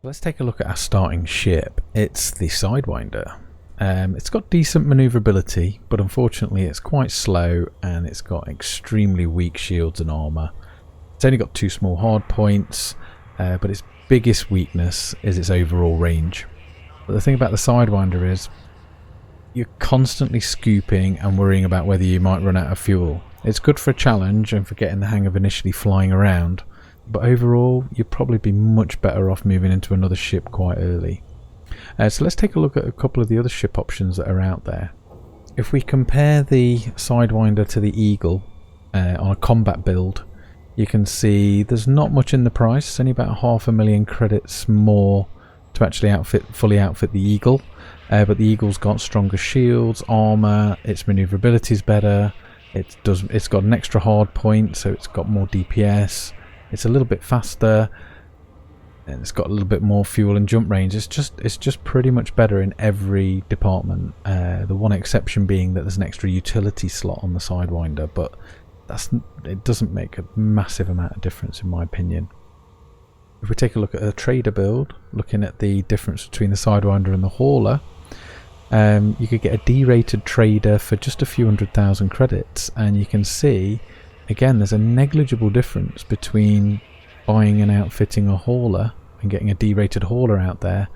Let's take a look at our starting ship. It's the Sidewinder. It's got decent manoeuvrability, but unfortunately it's quite slow and it's got extremely weak shields and armour. It's only got 2 small hard points, but its biggest weakness is its overall range. But the thing about the Sidewinder is you're constantly scooping and worrying about whether you might run out of fuel. It's good for a challenge and for getting the hang of initially flying around, but overall you'd probably be much better off moving into another ship quite early. So let's take a look at a couple of the other ship options that are out there. If we compare the Sidewinder to the Eagle on a combat build, you can see there's not much in the price. It's only about 500,000 credits more to actually fully outfit the Eagle, but the Eagle's got stronger shields, armour, its manoeuvrability is better, it's got an extra hard point, so it's got more DPS, it's a little bit faster, and it's got a little bit more fuel and jump range. It's just pretty much better in every department. The one exception being that there's an extra utility slot on the Sidewinder, but it doesn't make a massive amount of difference in my opinion. If we take a look at a trader build, looking at the difference between the Sidewinder and the Hauler, you could get a D-rated trader for just a few 100,000 credits, and you can see again there's a negligible difference between buying and outfitting a Hauler and getting a D-rated Hauler out there,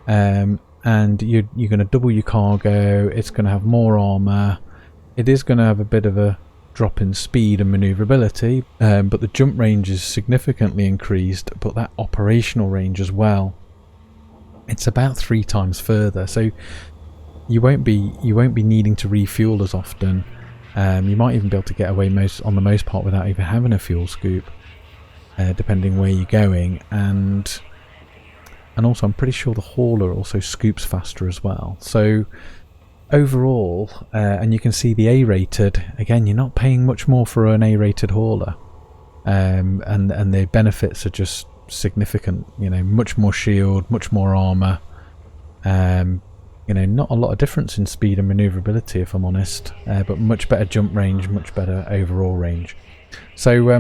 and you're going to double your cargo. It's going to have more armour, it is going to have a bit of a drop in speed and manoeuvrability, but the jump range is significantly increased, but that operational range as well, it's about 3 times further, so you won't be needing to refuel as often. You might even be able to get away on the most part without even having a fuel scoop, depending where you're going, and also I'm pretty sure the Hauler also scoops faster as well. So overall, and you can see the A-rated, again you're not paying much more for an A-rated Hauler, and the benefits are just significant. You know, much more shield, much more armour, you know, not a lot of difference in speed and manoeuvrability if I'm honest, but much better jump range, much better overall range. So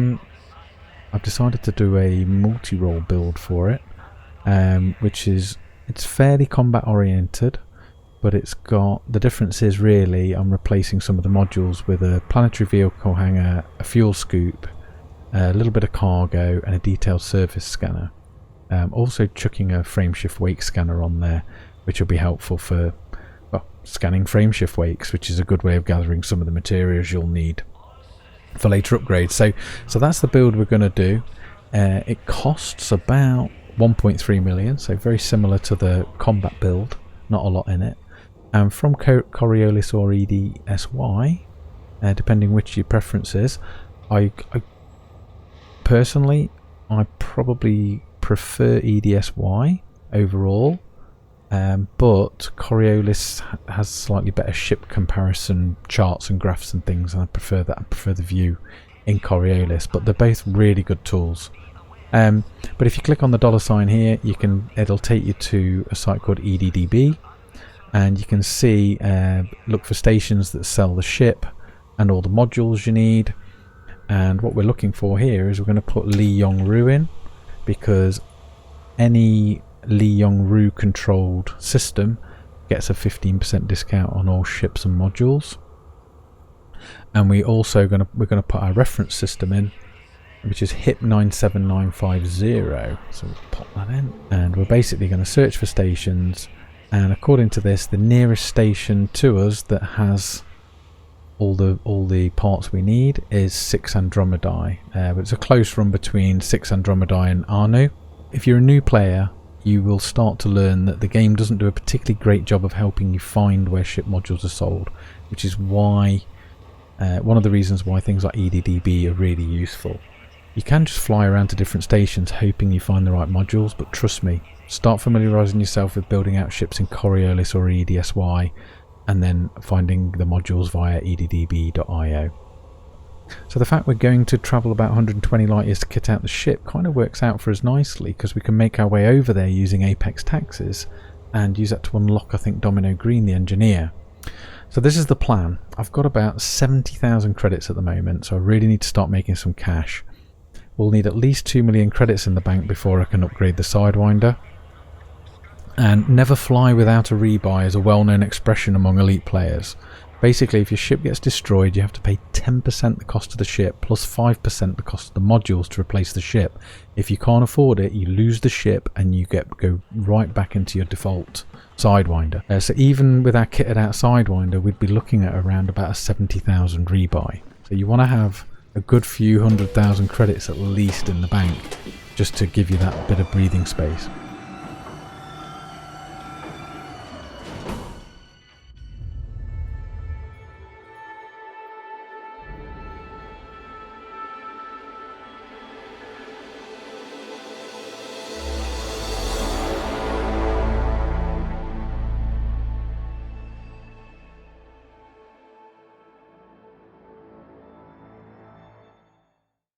I've decided to do a multi-role build for it, it's fairly combat oriented, but it's got, the difference is really I'm replacing some of the modules with a planetary vehicle hangar, a fuel scoop, a little bit of cargo and a detailed surface scanner. Also chucking a frameshift wake scanner on there, which will be helpful for scanning frameshift wakes, which is a good way of gathering some of the materials you'll need for later upgrades. So that's the build we're going to do. It costs about 1.3 million, so very similar to the combat build, not a lot in it. And from Coriolis or EDSY, depending which your preference is, I personally probably prefer EDSY overall, but Coriolis has slightly better ship comparison charts and graphs and things, and I prefer the view in Coriolis, but they're both really good tools. But if you click on the $ here, it'll take you to a site called eddb, and you can see, look for stations that sell the ship and all the modules you need. And what we're looking for here is we're going to put Lee Yong-Ru in, because any Lee Yong-Ru controlled system gets a 15% discount on all ships and modules. And we're going to put our reference system in, which is HIP 97950. So we'll pop that in, and we're basically going to search for stations, and according to this, the nearest station to us that has all the parts we need is 6 Andromedae, but it's a close run between 6 Andromedae and Anu. If you're a new player, you will start to learn that the game doesn't do a particularly great job of helping you find where ship modules are sold, which is why one of the reasons why things like eddb are really useful. You can just fly around to different stations hoping you find the right modules, but trust me, start familiarising yourself with building out ships in Coriolis or EDSY, and then finding the modules via eddb.io. So the fact we're going to travel about 120 light years to kit out the ship kind of works out for us nicely, because we can make our way over there using Apex taxes and use that to unlock, I think, Domino Green the engineer. So this is the plan. I've got about 70,000 credits at the moment, so I really need to start making some cash. We'll need at least 2 million credits in the bank before I can upgrade the Sidewinder. And never fly without a rebuy is a well-known expression among elite players. Basically, if your ship gets destroyed, you have to pay 10% the cost of the ship plus 5% the cost of the modules to replace the ship. If you can't afford it, you lose the ship and you go right back into your default Sidewinder. So even with our kitted out Sidewinder, we'd be looking at around about a 70,000 rebuy. So you want to have a good few 100,000 credits at least in the bank, just to give you that bit of breathing space.